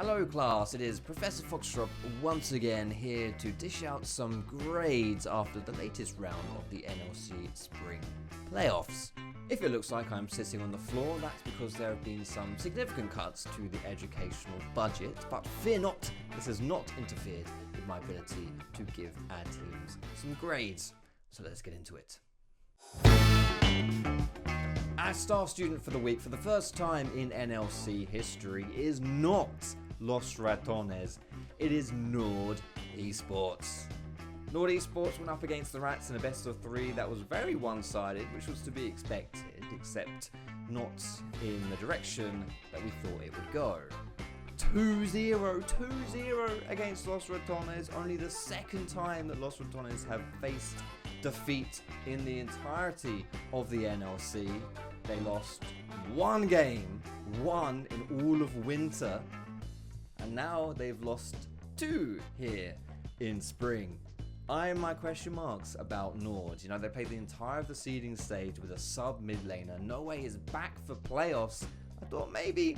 Hello class, it is Professor Foxdrop once again here to dish out some grades after the latest round of the NLC Spring Playoffs. If it looks like I'm sitting on the floor, that's because there have been some significant cuts to the educational budget, but fear not, this has not interfered with my ability to give our teams some grades. So let's get into it. Our star student for the week, for the first time in NLC history, is not Los Ratones, it is Nord Esports. Nord Esports went up against the Rats in a best of 3 that was very one-sided, which was to be expected, except not in the direction that we thought it would go. 2-0 against Los Ratones, only the second time that Los Ratones have faced defeat in the entirety of the NLC. They lost one game, one in all of winter, and now they've lost 2 here in spring. I have my question marks about Nord. You know, they played the entire of the seeding stage with a sub mid laner. No way is back for playoffs. I thought maybe,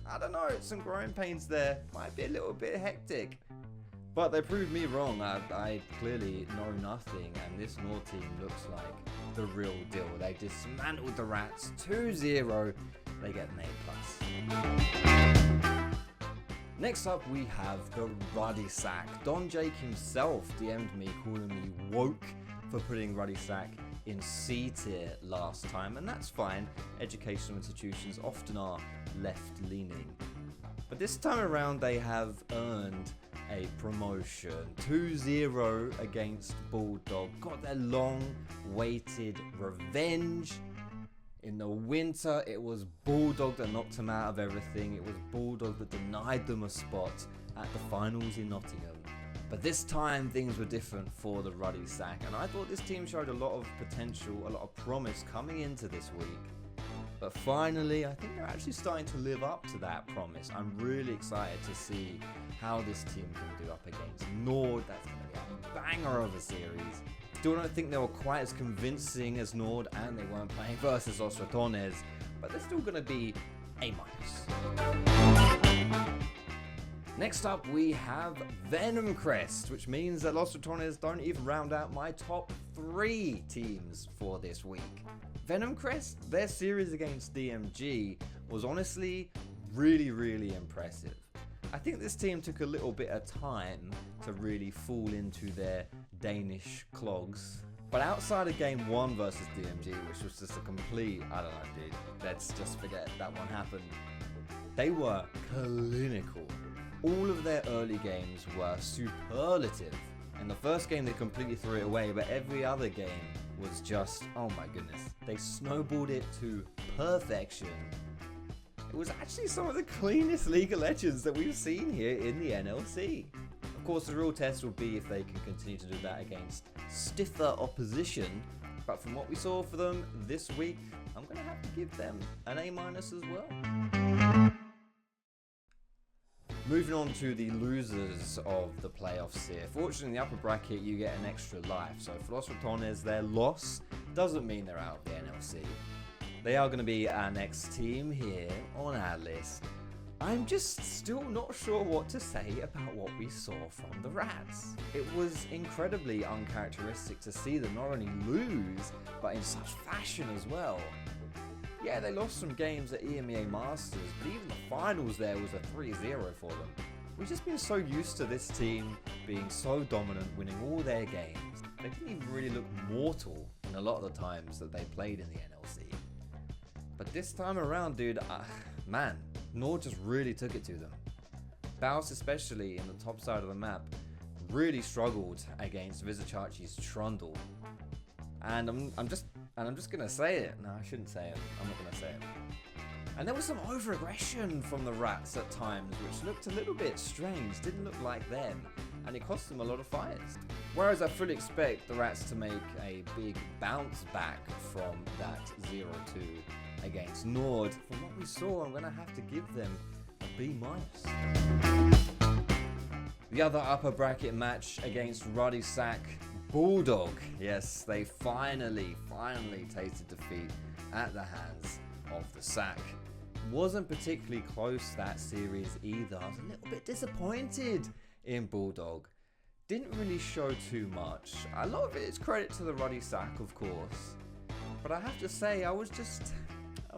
I don't know, some growing pains there. Might be a little bit hectic. But they proved me wrong. I clearly know nothing, and this Nord team looks like the real deal. They dismantled the Rats 2-0. They get an A+. Next up, we have the Ruddy Sack. Don Jake himself DM'd me, calling me woke for putting Ruddy Sack in C tier last time, and that's fine. Educational institutions often are left-leaning. But this time around, they have earned a promotion. 2-0 against Bulldogs. Got their long-awaited revenge. In the winter, it was Bulldog that knocked them out of everything. It was Bulldog that denied them a spot at the finals in Nottingham. But this time, things were different for the Ruddy Sack, and I thought this team showed a lot of potential, a lot of promise coming into this week. But finally, I think they're actually starting to live up to that promise. I'm really excited to see how this team can do up against Nord. That's going to be a banger of a series. Still don't think they were quite as convincing as Nord, and they weren't playing versus Los Ratones, but they're still going to be A-. Next up, we have Venom Crest, which means that Los Ratones don't even round out my top 3 teams for this week. Venom Crest, their series against DMG was honestly really impressive. I think this team took a little bit of time to really fall into their Danish clogs. But outside of game 1 versus DMG, which was just a complete, I don't know dude, let's just forget that one happened. They were clinical. All of their early games were superlative. In the first game they completely threw it away, but every other game was just, oh my goodness. They snowballed it to perfection. It was actually some of the cleanest League of Legends that we've seen here in the NLC. Of course, the real test will be if they can continue to do that against stiffer opposition. But from what we saw for them this week, I'm going to have to give them an A- as well. Moving on to the losers of the playoffs here. Fortunately, in the upper bracket, you get an extra life. So for Los Ratones, their loss doesn't mean they're out of the NLC. They are going to be our next team here on our list. I'm just still not sure what to say about what we saw from the Rats. It was incredibly uncharacteristic to see them not only lose, but in such fashion as well. Yeah, they lost some games at EMEA Masters, but even the finals there was a 3-0 for them. We've just been so used to this team being so dominant, winning all their games. They didn't even really look mortal in a lot of the times that they played in the NLC. But this time around, dude, man, Nord just really took it to them. Baus, especially in the top side of the map, really struggled against Vizicachi's Trundle. And I'm just gonna say it. No, I shouldn't say it. I'm not gonna say it. And there was some over-aggression from the Rats at times, which looked a little bit strange, didn't look like them, and it cost them a lot of fights. Whereas I fully expect the Rats to make a big bounce back from that 0-2 against Nord. From what we saw, I'm gonna have to give them a B-. The other upper bracket match against Ruddy Sack, Bulldog. Yes, they finally tasted defeat at the hands of the Sack. Wasn't particularly close that series either. I was a little bit disappointed in Bulldog. Didn't really show too much. A lot of it is credit to the Ruddy sack, of course. But I have to say, I was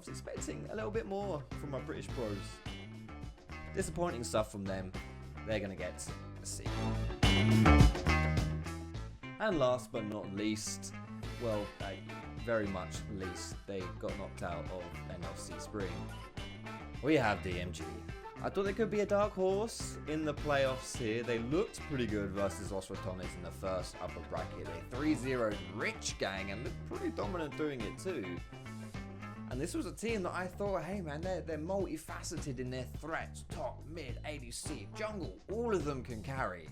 expecting a little bit more from my British pros. Disappointing stuff from them. They're going to get a C. And last but not least, well, very much least, they got knocked out of NLC Spring. We have DMG. I thought they could be a dark horse in the playoffs here. They looked pretty good versus Los Ratones in the first upper bracket. They 3-0'd Rich Gang and looked pretty dominant doing it too. And this was a team that I thought, hey man, they're multifaceted in their threats. Top, mid, ADC, jungle, all of them can carry.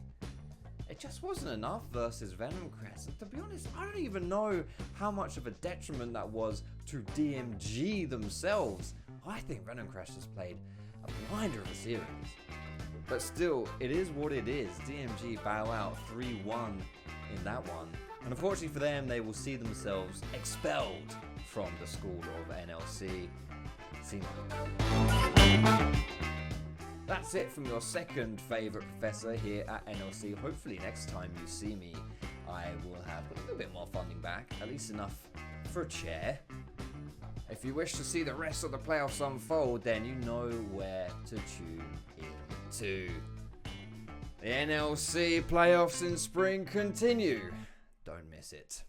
It just wasn't enough versus Venom Crest. And to be honest, I don't even know how much of a detriment that was to DMG themselves. I think Venom Crest has played a blinder of a series. But still, it is what it is. DMG bow out 3-1 in that one. And unfortunately for them, they will see themselves expelled from the school of NLC. That's it from your second favourite professor here at NLC. Hopefully next time you see me, I will have a little bit more funding back, at least enough for a chair. If you wish to see the rest of the playoffs unfold, then you know where to tune in to. The NLC playoffs in spring continue. Don't miss it.